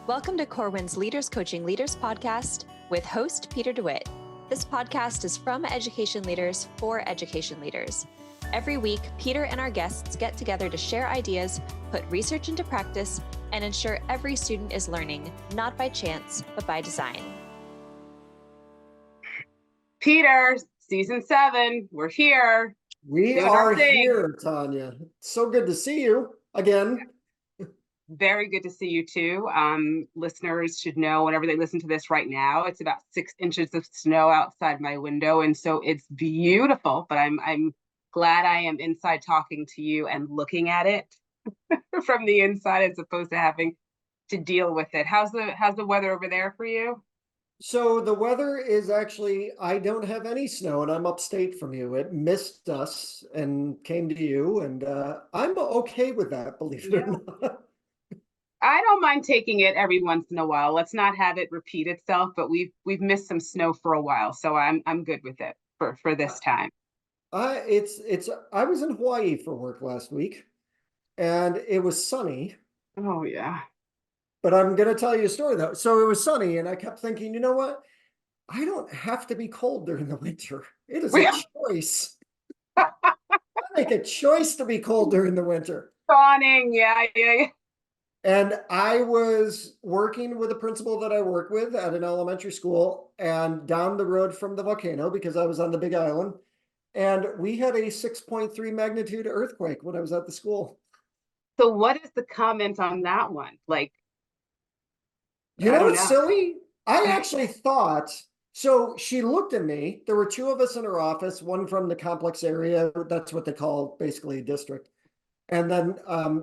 Welcome to Corwin's Leaders Coaching Leaders podcast with host Peter DeWitt. This podcast is from education leaders for education leaders. Every week, Peter and our guests get together to share ideas, put research into practice, and ensure every student is learning, not by chance, but by design. Peter, season 7, we're here. We are here, Tanya. So good to see you again. Very good to see you too. Listeners should know whenever they listen to this right now, it's about 6 inches of snow outside my window. And so it's beautiful, but I'm glad I am inside talking to you and looking at it from the inside as opposed to having to deal with it. How's the weather over there for you? So the weather is actually, I don't have any snow and I'm upstate from you. It missed us and came to you, and I'm okay with that, believe it or not. I don't mind taking it every once in a while. Let's not have it repeat itself, but we've missed some snow for a while, so I'm good with it for this time. I was in Hawaii for work last week and it was sunny. Oh yeah. But I'm going to tell you a story though. So it was sunny and I kept thinking, you know what? I don't have to be cold during the winter. It is a choice. I make a choice to be cold during the winter. Spawning, yeah. And I was working with a principal that I work with at an elementary school and down the road from the volcano because I was on the Big Island. And we had a 6.3 magnitude earthquake when I was at the school. So what is the comment on that one? Like, you know what's silly? I actually thought, so she looked at me. There were 2 of us in her office, one from the complex area. That's what they call basically a district. And then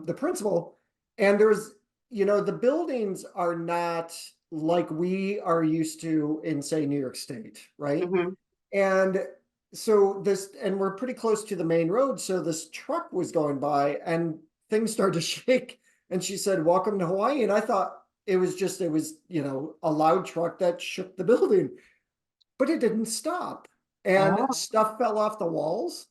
the principal. And there's, the buildings are not like we are used to in, say, New York State, right? Mm-hmm. And so and we're pretty close to the main road. So this truck was going by and things started to shake. And she said, "Welcome to Hawaii." And I thought it was a loud truck that shook the building, but it didn't stop. And stuff fell off the walls.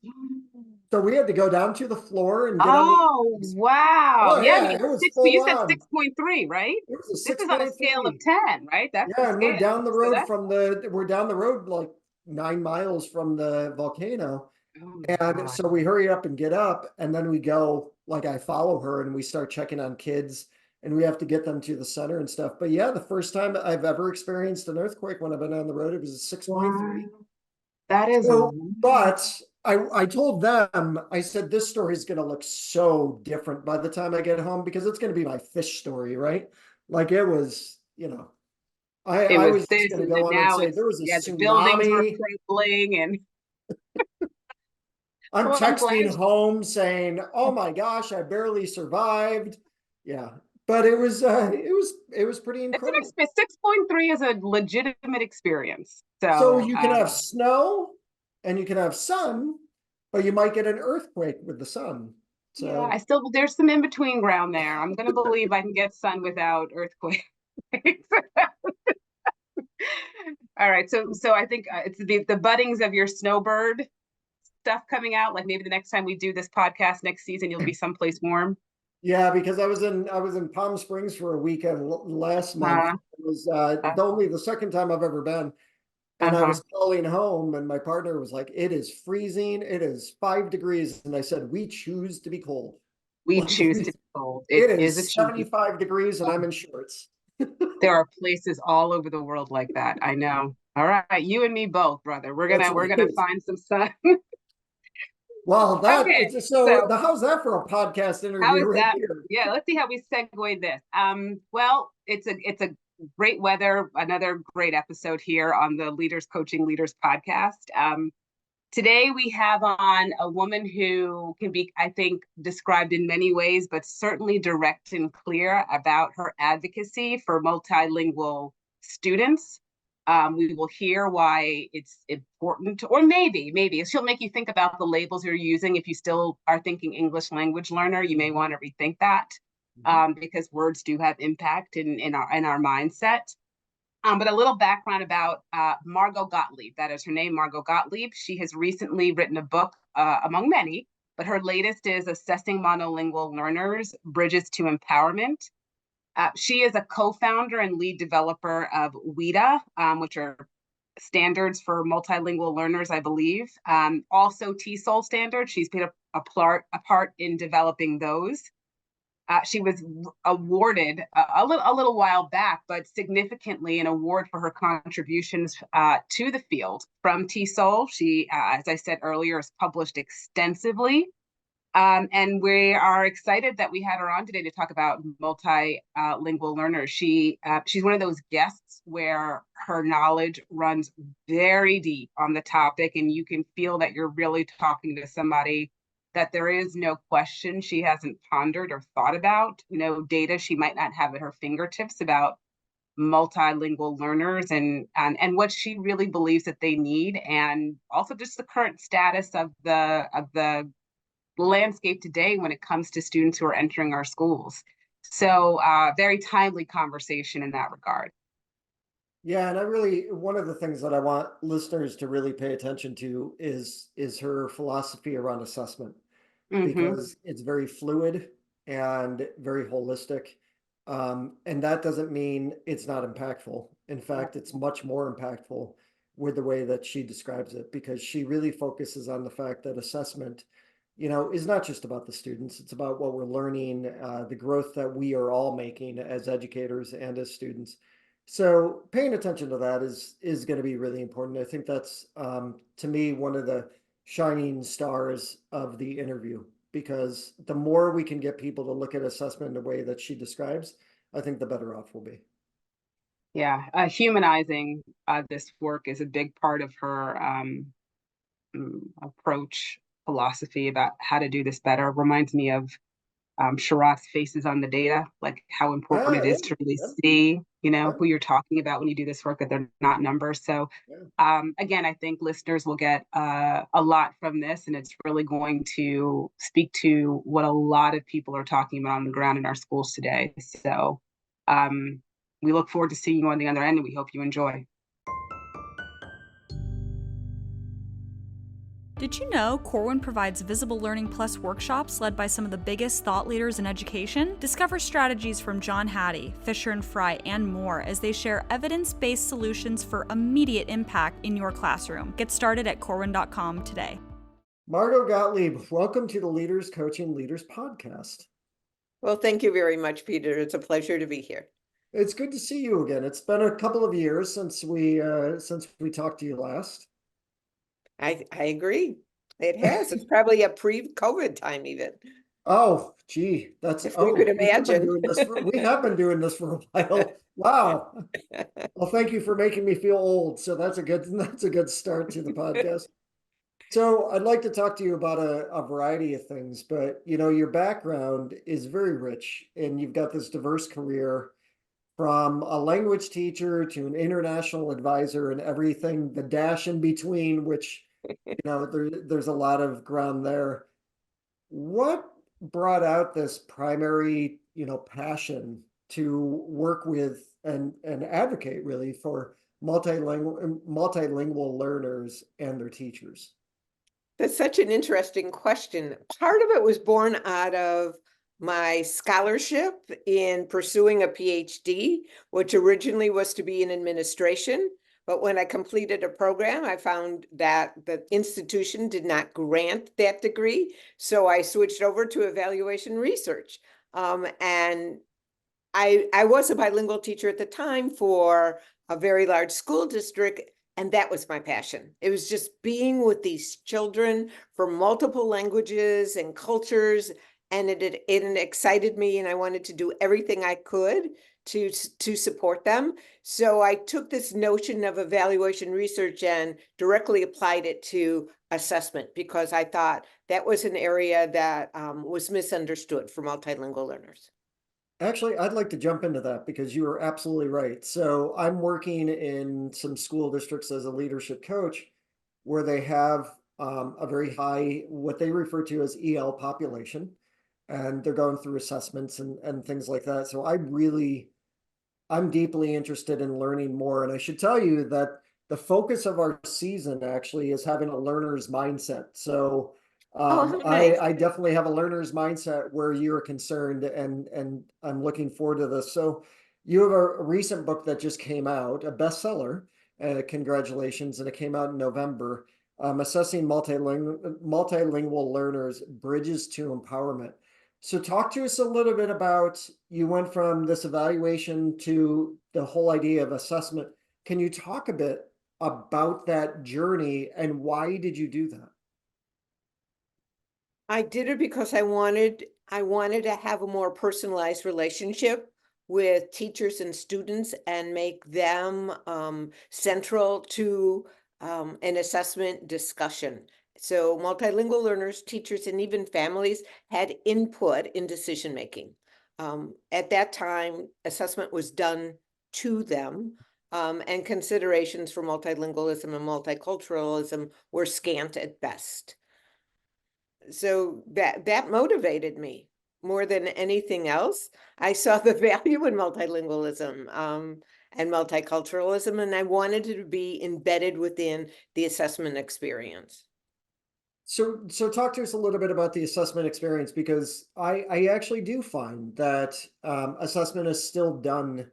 So we had to go down to the floor and get wow. It was you said 6.3, right? It was this is on a scale of 10, right? That's and we're down the road we're down the road like 9 miles from the volcano. And so we hurry up and get up, and then we go, like I follow her and we start checking on kids and we have to get them to the center and stuff. But yeah, the first time I've ever experienced an earthquake when I've been on the road, it was a 6.3. That is but I told them, I said, this story is going to look so different by the time I get home because it's going to be my fish story, right? Like it was, I was just going to go on and say there was a tsunami. The buildings were crumbling and I'm texting home saying, "Oh my gosh, I barely survived." Yeah, but it was pretty incredible. 6.3 is a legitimate experience. So you can have snow and you can have sun, but you might get an earthquake with the sun. So yeah, there's some in between ground there. I'm going to believe I can get sun without earthquake. All right, so I think it's the buddings of your snowbird stuff coming out. Like maybe the next time we do this podcast next season, you'll be someplace warm. Yeah, because I was in Palm Springs for a weekend last month. It was only the second time I've ever been. And I was calling home and my partner was like, "It is freezing. It is 5 degrees." And I said, "We choose to be cold. We choose to be cold. It is 75 degrees and I'm in shorts." There are places all over the world like that. I know. All right. You and me both, brother. We're gonna find some sun. Well, so how's that for a podcast interview? How is that? Here? Yeah, let's see how we segue this. Well, it's a great weather, another great episode here on the Leaders Coaching Leaders podcast. Today we have on a woman who can be, I think, described in many ways, but certainly direct and clear about her advocacy for multilingual students. We will hear why it's important, or maybe she'll make you think about the labels you're using. If you still are thinking English language learner, you may want to rethink that because words do have impact in our mindset. But a little background about Margo Gottlieb. That is her name, Margo Gottlieb. She has recently written a book, among many, but her latest is Assessing Multilingual Learners, Bridges to Empowerment. She is a co-founder and lead developer of WIDA, which are standards for multilingual learners, I believe. Also TESOL standards. She's been a part in developing those. She was awarded a little while back, but significantly an award for her contributions to the field from TESOL. She, as I said earlier, is published extensively. And we are excited that we had her on today to talk about multilingual learners. She's one of those guests where her knowledge runs very deep on the topic, and you can feel that you're really talking to somebody that there is no question she hasn't pondered or thought about, data she might not have at her fingertips about multilingual learners and what she really believes that they need, and also just the current status of the landscape today when it comes to students who are entering our schools. So very timely conversation in that regard. Yeah, and one of the things that I want listeners to really pay attention to is her philosophy around assessment, because it's very fluid and very holistic. And that doesn't mean it's not impactful. In fact, it's much more impactful with the way that she describes it, because she really focuses on the fact that assessment, is not just about the students. It's about what we're learning, the growth that we are all making as educators and as students. So paying attention to that is going to be really important. I think that's, to me, one of the shining stars of the interview, because the more we can get people to look at assessment in the way that she describes, I think the better off we'll be. Yeah, humanizing this work is a big part of her approach, philosophy about how to do this better. Reminds me of Sharrat's Faces on the Data, like how important it is to really see, who you're talking about when you do this work, that they're not numbers. So again, I think listeners will get a lot from this, and it's really going to speak to what a lot of people are talking about on the ground in our schools today. So we look forward to seeing you on the other end, and we hope you enjoy. Did you know Corwin provides Visible Learning Plus workshops led by some of the biggest thought leaders in education? Discover strategies from John Hattie, Fisher and Fry, and more as they share evidence-based solutions for immediate impact in your classroom. Get started at corwin.com today. Margo Gottlieb, welcome to the Leaders Coaching Leaders podcast. Well, thank you very much, Peter. It's a pleasure to be here. It's good to see you again. It's been a couple of years since we talked to you last. I agree. It has. It's probably a pre-COVID time even. Oh, gee, that's if we could imagine. We have been doing this for a while. Wow. Well, thank you for making me feel old. So that's a good start to the podcast. So I'd like to talk to you about a variety of things, but your background is very rich, and you've got this diverse career, from a language teacher to an international advisor and everything, the dash in between, which, there's a lot of ground there. What brought out this primary, passion to work with and advocate really for multilingual learners and their teachers? That's such an interesting question. Part of it was born out of my scholarship in pursuing a PhD, which originally was to be in administration. But when I completed a program, I found that the institution did not grant that degree. So I switched over to evaluation research. And I was a bilingual teacher at the time for a very large school district. And that was my passion. It was just being with these children from multiple languages and cultures. And it excited me, and I wanted to do everything I could to support them. So I took this notion of evaluation research and directly applied it to assessment, because I thought that was an area that was misunderstood for multilingual learners. Actually, I'd like to jump into that, because you are absolutely right. So I'm working in some school districts as a leadership coach, where they have a very high, what they refer to as EL population, and they're going through assessments and things like that. So I'm deeply interested in learning more. And I should tell you that the focus of our season actually is having a learner's mindset. So Nice. I definitely have a learner's mindset where you're concerned, and I'm looking forward to this. So you have a recent book that just came out, a bestseller. Congratulations. And it came out in November. Assessing Multilingual Learners, Bridges to Empowerment. So talk to us a little bit about, you went from this evaluation to the whole idea of assessment. Can you talk a bit about that journey and why did you do that? I did it because I wanted to have a more personalized relationship with teachers and students and make them central to an assessment discussion. So multilingual learners, teachers, and even families had input in decision making. At that time, assessment was done to them, and considerations for multilingualism and multiculturalism were scant at best. So that motivated me more than anything else. I saw the value in multilingualism and multiculturalism, and I wanted it to be embedded within the assessment experience. So talk to us a little bit about the assessment experience, because I actually do find that assessment is still done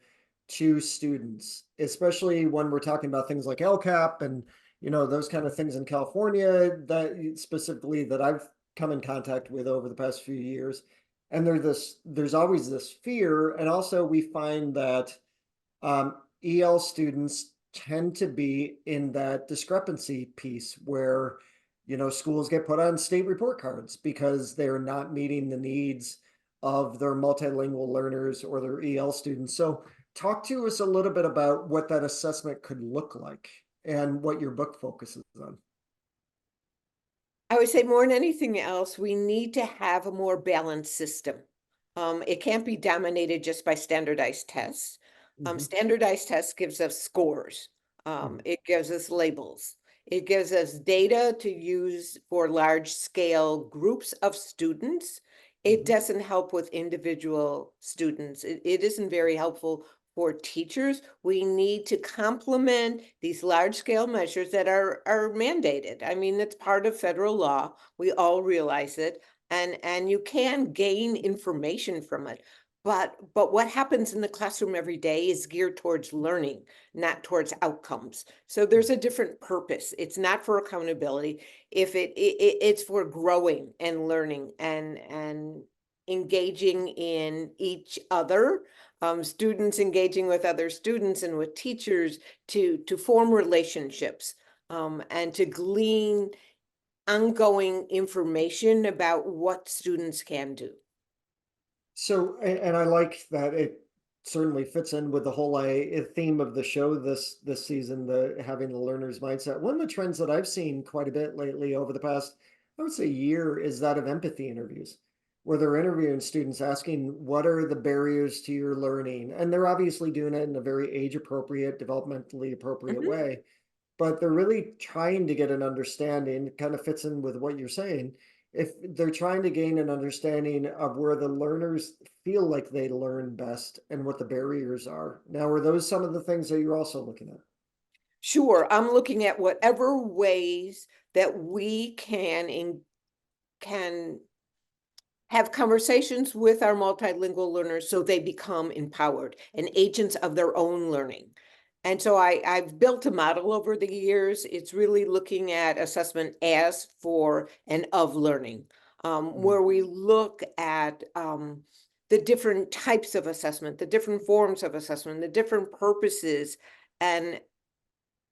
to students, especially when we're talking about things like LCAP and, you know, those kind of things in California, that specifically that I've come in contact with over the past few years. And there's always this fear. And also we find that EL students tend to be in that discrepancy piece where, you know, schools get put on state report cards because they're not meeting the needs of their multilingual learners or their EL students. So talk to us a little bit about what that assessment could look like and what your book focuses on. I would say more than anything else, we need to have a more balanced system. It can't be dominated just by standardized tests. Standardized tests gives us scores. It gives us labels. It gives us data to use for large scale groups of students. It doesn't help with individual students. It isn't very helpful for teachers. We need to complement these large scale measures that are mandated. I mean, it's part of federal law. We all realize it. And you can gain information from it. But what happens in the classroom every day is geared towards learning, not towards outcomes. So there's a different purpose. It's not for accountability. If it's for growing and learning and engaging in each other, students engaging with other students and with teachers to form relationships, and to glean ongoing information about what students can do. So, and I like that it certainly fits in with the whole theme of the show this season, the having the learner's mindset. One of the trends that I've seen quite a bit lately over the past, I would say, year, is that of empathy interviews, where they're interviewing students asking, what are the barriers to your learning? And they're obviously doing it in a very age appropriate, developmentally appropriate way, but they're really trying to get an understanding. It kind of fits in with what you're saying. If they're trying to gain an understanding of where the learners feel like they learn best and what the barriers are. Now, are those some of the things that you're also looking at? Sure, I'm looking at whatever ways that we can have conversations with our multilingual learners so they become empowered and agents of their own learning. And so I've built a model over the years. It's really looking at assessment as, for, and of learning, where we look at the different types of assessment, the different forms of assessment, the different purposes, and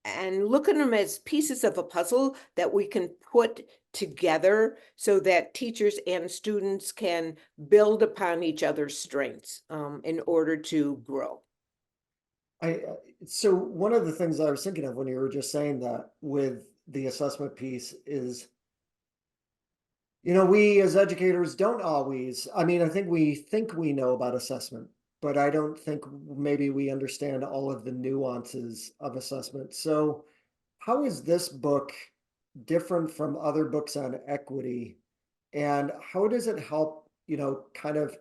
look at them as pieces of a puzzle that we can put together so that teachers and students can build upon each other's strengths in order to grow. So one of the things I was thinking of when you were just saying that with the assessment piece is, you know, we as educators don't always, I mean, I think we know about assessment, but I don't think maybe we understand all of the nuances of assessment. So how is this book different from other books on equity? And how does it help, you know, kind of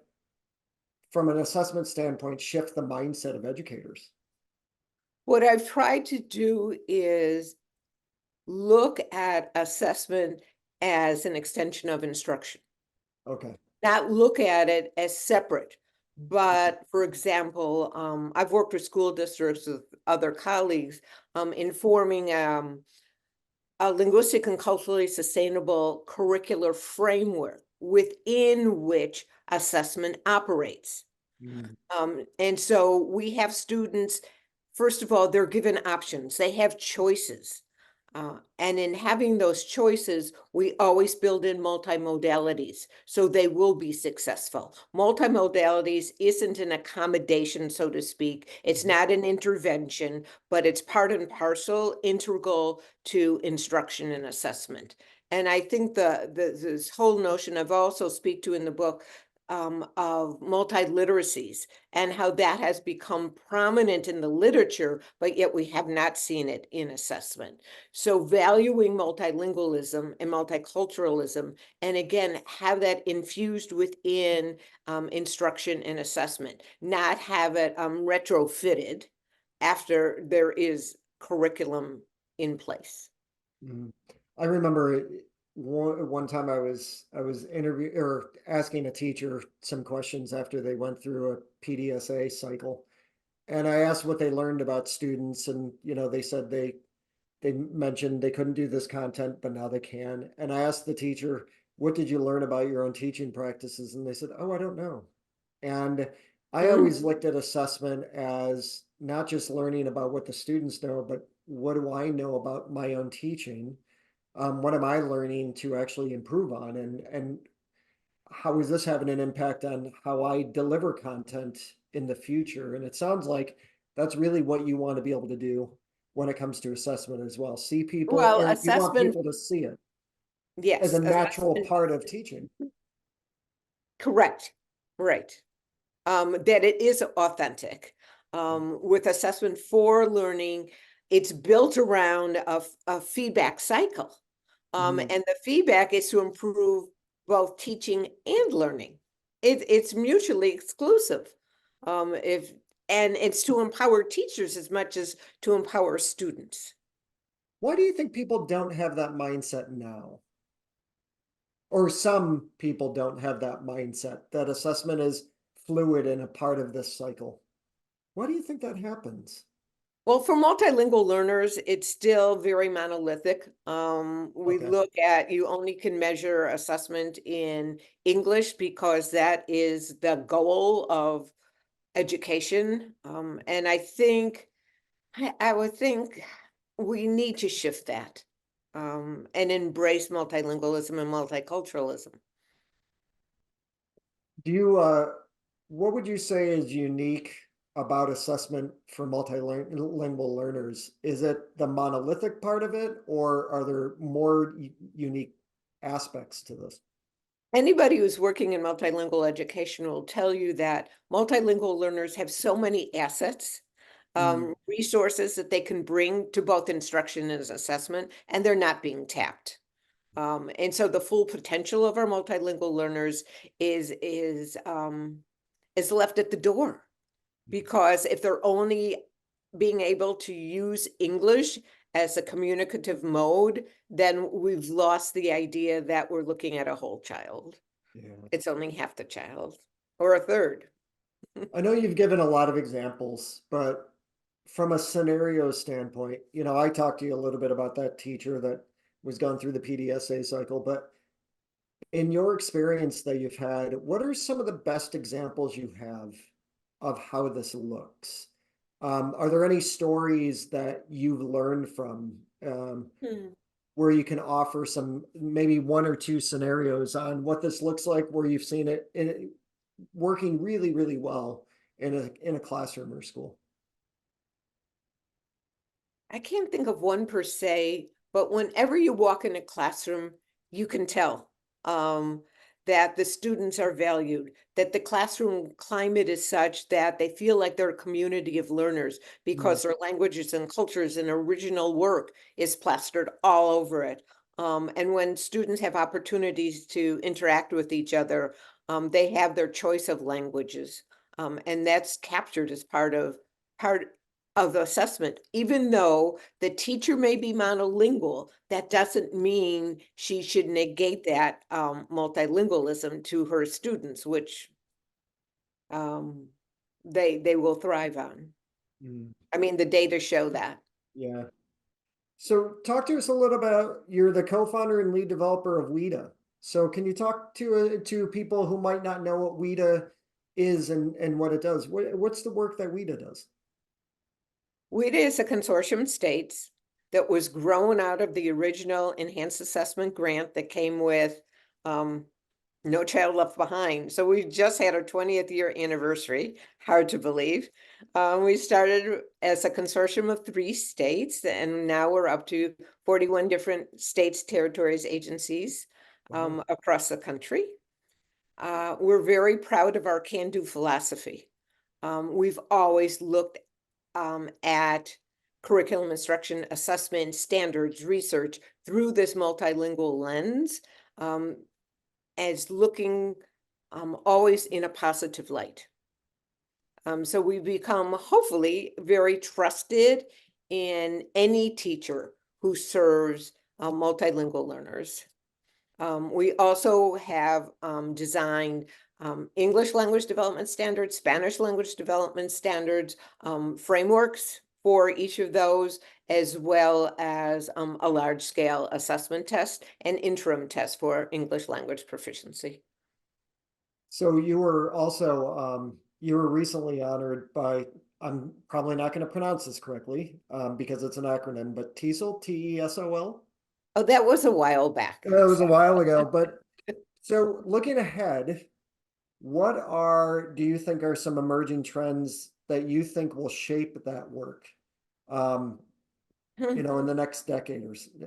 from an assessment standpoint, shift the mindset of educators? What I've tried to do is look at assessment as an extension of instruction. Okay. Not look at it as separate. But for example, I've worked with school districts with other colleagues in forming a linguistic and culturally sustainable curricular framework within which assessment operates. And so we have students, first of all, they're given options, they have choices. And in having those choices, we always build in multimodalities, so they will be successful. Multimodalities isn't an accommodation, so to speak. It's not an intervention, but it's part and parcel, integral to instruction and assessment. And I think this whole notion I've also speak to in the book of multiliteracies and how that has become prominent in the literature, but yet we have not seen it in assessment. So valuing multilingualism and multiculturalism, and again, have that infused within instruction and assessment, not have it retrofitted after there is curriculum in place. I remember one time I was interviewing or asking a teacher some questions after they went through a PDSA cycle, and I asked what they learned about students, and they said they mentioned they couldn't do this content, but now they can. And I asked the teacher, what did you learn about your own teaching practices? And they said, oh, I don't know. And I always looked at assessment as not just learning about what the students know, but what do I know about my own teaching? What am I learning to actually improve on? And how is this having an impact on how I deliver content in the future? And it sounds like that's really what you want to be able to do when it comes to assessment as well. See people, Well, or you want assessment, people to see it as yes, a natural assessment, part of teaching. correct, right. That it is authentic. With assessment for learning, it's built around a feedback cycle. And the feedback is to improve both teaching and learning. It's mutually exclusive. And it's to empower teachers as much as to empower students. Why do you think people don't have that mindset now? Or some people don't have that mindset, that assessment is fluid and a part of this cycle. Why do you think that happens? Well, for multilingual learners, it's still very monolithic. We look at, you only can measure assessment in English because that is the goal of education. And I think, I would think we need to shift that and embrace multilingualism and multiculturalism. Do you, what would you say is unique about assessment for multilingual learners? Is it the monolithic part of it, or are there more unique aspects to this? Anybody who's working in multilingual education will tell you that multilingual learners have so many assets, resources that they can bring to both instruction and assessment, and they're not being tapped. And so the full potential of our multilingual learners is left at the door, because if they're only being able to use English as a communicative mode, then we've lost the idea that we're looking at a whole child. Yeah. It's only half the child or a third. I know you've given a lot of examples, but from a scenario standpoint, I talked to you a little bit about that teacher that was going through the PDSA cycle, but in your experience that you've had, what are some of the best examples you have of how this looks? Are there any stories that you've learned from where you can offer some, maybe one or two scenarios on what this looks like, where you've seen it working really, really well in a classroom or school? I can't think of one per se, but whenever you walk in a classroom, you can tell that the students are valued, that the classroom climate is such that they feel like they're a community of learners because their languages and cultures and original work is plastered all over it. And when students have opportunities to interact with each other, they have their choice of languages. And that's captured as part of assessment. Even though the teacher may be monolingual, that doesn't mean she should negate that multilingualism to her students, which they will thrive on. I mean, the data show that. Yeah. So talk to us a little about, you're the co-founder and lead developer of WIDA. So can you talk to people who might not know what WIDA is and what it does? What's the work that WIDA does? WIDA is a consortium of states that was grown out of the original enhanced assessment grant that came with No Child Left Behind. So we just had our 20th year anniversary, hard to believe. We started as a consortium of 3 states, and now we're up to 41 different states, territories, agencies across the country. We're very proud of our can-do philosophy. We've always looked at curriculum instruction, assessment, standards, research through this multilingual lens, as looking always in a positive light. So we become hopefully very trusted in any teacher who serves multilingual learners. We also have designed English language development standards, Spanish language development standards, frameworks for each of those, as well as a large scale assessment test and interim test for English language proficiency. So you were also, you were recently honored by, I'm probably not going to pronounce this correctly because it's an acronym, but TESOL, TESOL? Oh, that was a while back. That was a while ago, but so looking ahead, do you think are some emerging trends that you think will shape that work? In the next decade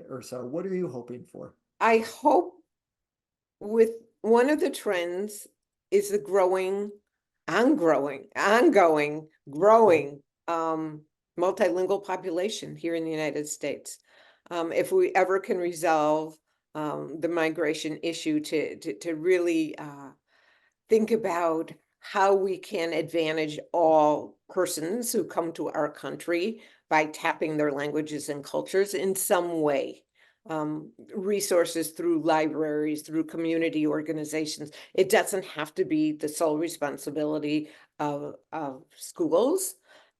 or so, what are you hoping for? I hope with one of the trends is the ongoing multilingual population here in the United States. If we ever can resolve the migration issue to really think about how we can advantage all persons who come to our country by tapping their languages and cultures in some way. Resources through libraries, through community organizations. It doesn't have to be the sole responsibility of schools.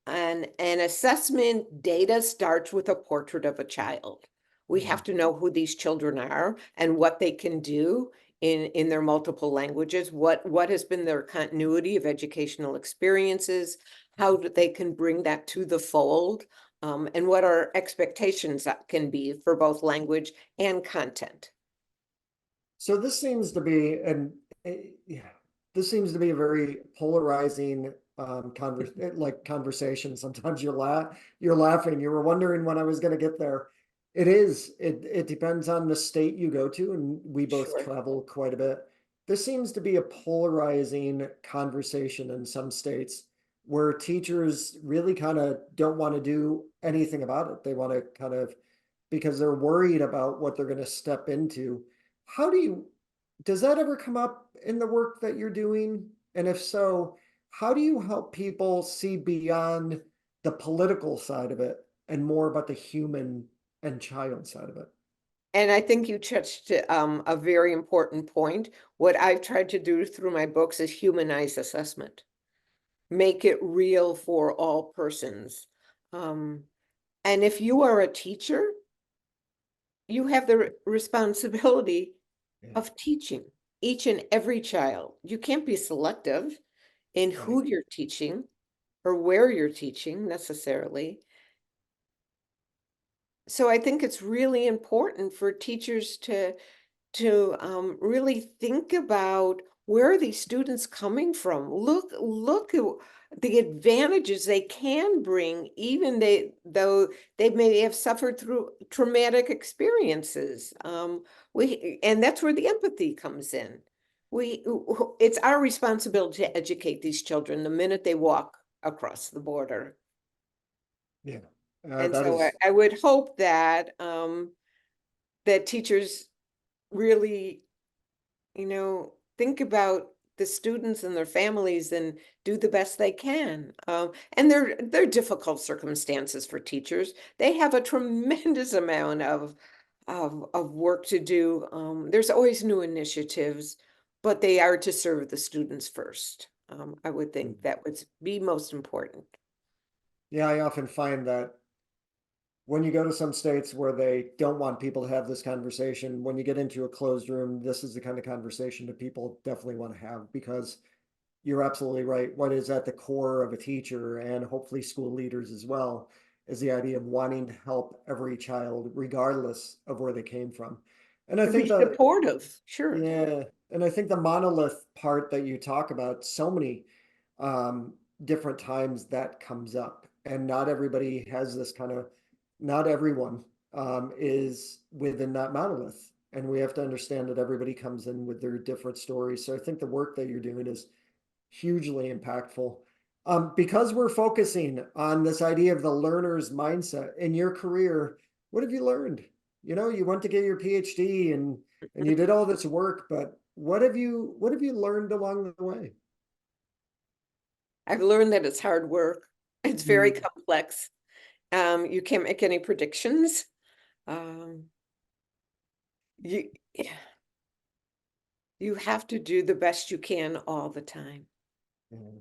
And assessment data starts with a portrait of a child. We have to know who these children are and what they can do in their multiple languages, what has been their continuity of educational experiences, how they can bring that to the fold, and what our expectations can be for both language and content. So this seems to be, this seems to be a very polarizing conversation. Sometimes you're laughing. You were wondering when I was going to get there. It is. It depends on the state you go to, and we both travel quite a bit. This seems to be a polarizing conversation in some states where teachers really kind of don't want to do anything about it. They want to kind of, because they're worried about what they're going to step into. Does that ever come up in the work that you're doing? And if so, how do you help people see beyond the political side of it and more about the human and child side of it? And I think you touched a very important point. What I've tried to do through my books is humanize assessment. Make it real for all persons. And if you are a teacher, you have the responsibility of teaching each and every child. You can't be selective in who you're teaching or where you're teaching necessarily. So I think it's really important for teachers to really think about, where are these students coming from? Look at the advantages they can bring, even though they may have suffered through traumatic experiences. And that's where the empathy comes in. It's our responsibility to educate these children the minute they walk across the border. Yeah. And so I would hope that that teachers really, think about the students and their families and do the best they can. And they're difficult circumstances for teachers. They have a tremendous amount of work to do. There's always new initiatives, but they are to serve the students first. I would think that would be most important. Yeah, I often find that when you go to some states where they don't want people to have this conversation, when you get into a closed room, this is the kind of conversation that people definitely want to have, because you're absolutely right. What is at the core of a teacher, and hopefully school leaders as well, is the idea of wanting to help every child, regardless of where they came from. And I To think be that, supportive, sure. yeah, and I think the monolith part that you talk about, so many different times that comes up, and not everybody has this kind of, not everyone is within that monolith, and we have to understand that everybody comes in with their different stories. So I think the work that you're doing is hugely impactful. Because we're focusing on this idea of the learner's mindset in your career, what have you learned? You know, you went to get your PhD and you did all this work, but what have you learned along the way? I've learned that it's hard work. It's very complex. You can't make any predictions. You have to do the best you can all the time. Mm.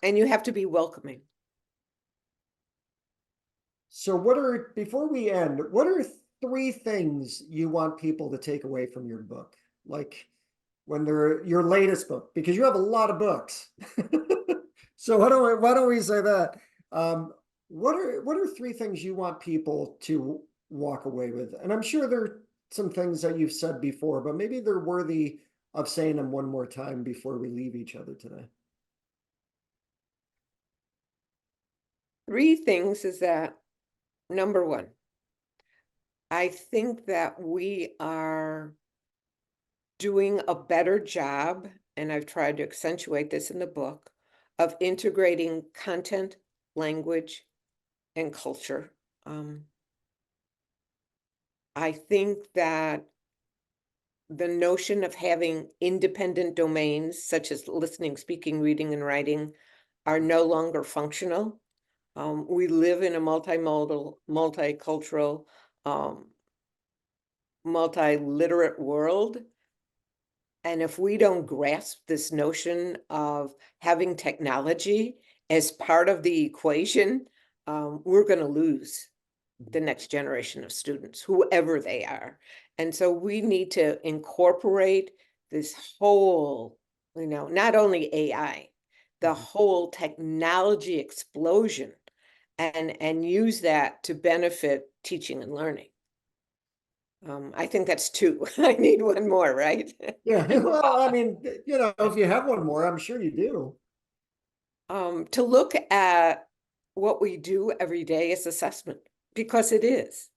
And you have to be welcoming. So before we end, what are 3 things you want people to take away from your book? Like when they're your latest book, because you have a lot of books. So why don't we say that? What are 3 things you want people to walk away with? And I'm sure there are some things that you've said before, but maybe they're worthy of saying them one more time before we leave each other today. 3 things is that, number 1, I think that we are doing a better job, and I've tried to accentuate this in the book, of integrating content, language, and culture. I think that the notion of having independent domains, such as listening, speaking, reading, and writing, are no longer functional. We live in a multimodal, multicultural, multiliterate world. And if we don't grasp this notion of having technology as part of the equation, we're going to lose the next generation of students, whoever they are. And so we need to incorporate this whole, not only AI, the whole technology explosion, and use that to benefit teaching and learning. I think that's 2. I need 1 more, right? Yeah, well, I mean, if you have 1 more, I'm sure you do. To look at what we do every day as assessment, because it is.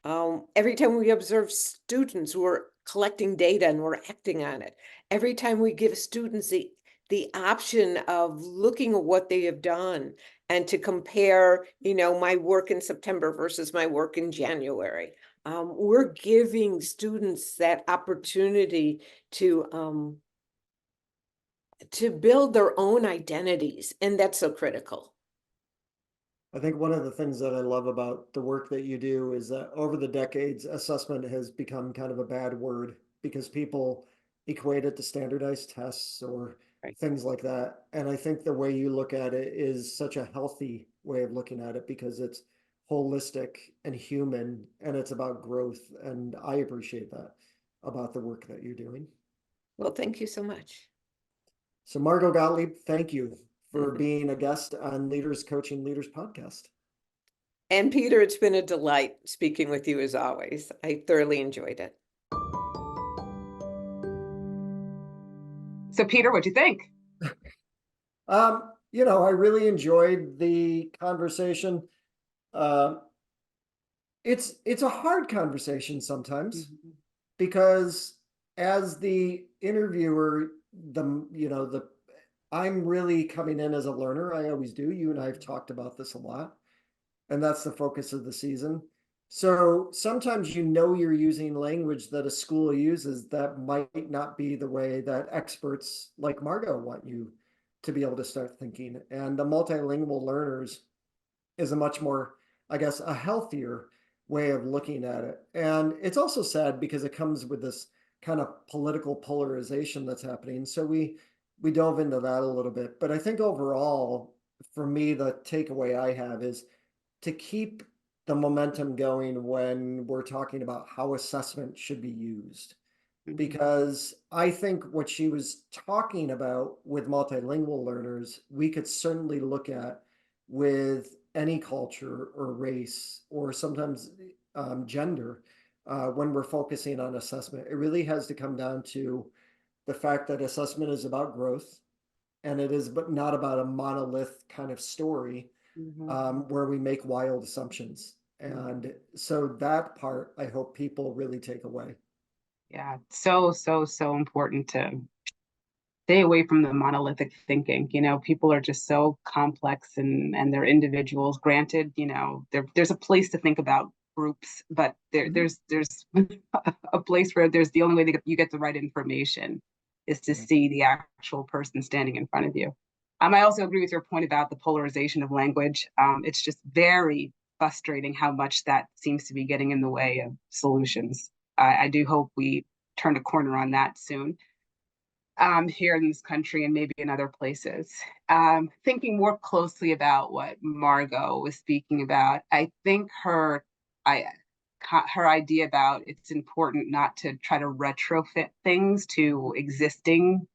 Every time we observe students, we're collecting data and we're acting on it. Every time we give students the option of looking at what they have done and to compare, my work in September versus my work in January. We're giving students that opportunity to build their own identities, and that's so critical. I think one of the things that I love about the work that you do is that over the decades, assessment has become kind of a bad word because people equate it to standardized tests or Right. things like that. And I think the way you look at it is such a healthy way of looking at it because it's holistic and human and it's about growth. And I appreciate that about the work that you're doing. Well, thank you so much. So Margo Gottlieb, thank you for being a guest on Leaders Coaching Leaders podcast. And Peter, it's been a delight speaking with you as always. I thoroughly enjoyed it. So Peter, what'd you think? I really enjoyed the conversation. It's a hard conversation sometimes because as the interviewer, I'm really coming in as a learner. I always do. You and I have talked about this a lot, and that's the focus of the season. So sometimes you're using language that a school uses that might not be the way that experts like Margo want you to be able to start thinking. And the multilingual learners is a much more, I guess, a healthier way of looking at it. And it's also sad because it comes with this kind of political polarization that's happening. So we dove into that a little bit. But I think overall, for me, the takeaway I have is to keep the momentum going when we're talking about how assessment should be used. Because I think what she was talking about with multilingual learners, we could certainly look at with any culture or race or sometimes gender when we're focusing on assessment. It really has to come down to the fact that assessment is about growth, and it is but not about a monolith kind of story where we make wild assumptions. And so that part, I hope people really take away. Yeah, so important to stay away from the monolithic thinking. People are just so complex and they're individuals. Granted, there's a place to think about groups, but there's a place where there's the only way that you get the right information is to see the actual person standing in front of you. I also agree with your point about the polarization of language. It's just very frustrating how much that seems to be getting in the way of solutions. I do hope we turn a corner on that soon here in this country and maybe in other places. Thinking more closely about what Margo was speaking about, I think her idea about it's important not to try to retrofit things to existing,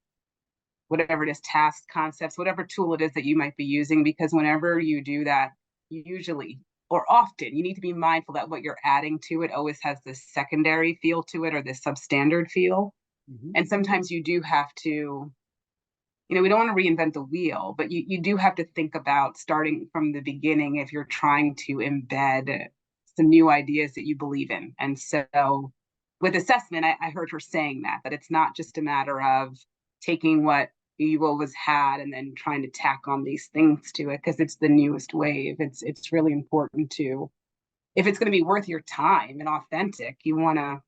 whatever it is, tasks, concepts, whatever tool it is that you might be using, because whenever you do that, usually or often, you need to be mindful that what you're adding to it always has this secondary feel to it or this substandard feel. And sometimes you do have to, we don't want to reinvent the wheel, but you do have to think about starting from the beginning if you're trying to embed some new ideas that you believe in. And so with assessment, I heard her saying that it's not just a matter of taking what you always had and then trying to tack on these things to it because it's the newest wave. It's really important to, if it's going to be worth your time and authentic, you want to,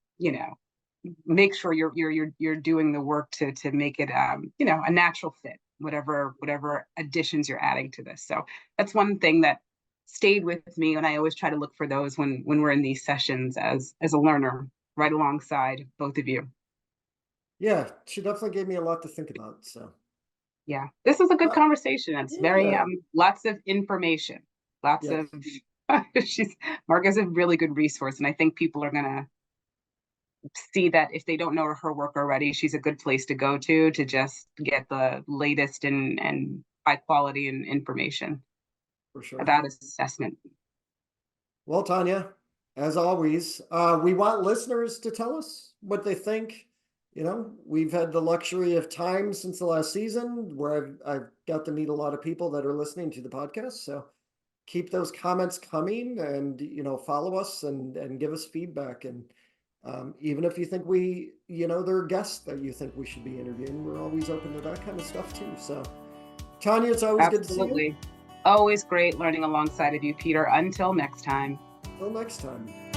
make sure you're doing the work to make it a natural fit, whatever additions you're adding to this. So that's one thing that stayed with me, and I always try to look for those when we're in these sessions as a learner, right alongside both of you. Yeah, she definitely gave me a lot to think about. So yeah, this is a good conversation. It's very lots of information, lots of Margo's a really good resource, and I think people are gonna see that if they don't know her work already, she's a good place to go to just get the latest and high quality and information for sure about assessment. Well, Tanya, as always, we want listeners to tell us what they think. We've had the luxury of time since the last season where I've got to meet a lot of people that are listening to the podcast. So keep those comments coming and, follow us and give us feedback. And even if you think there are guests that you think we should be interviewing, we're always open to that kind of stuff too. So Tanya, it's always good to see you. Always great learning alongside of you, Peter. Until next time. Until next time.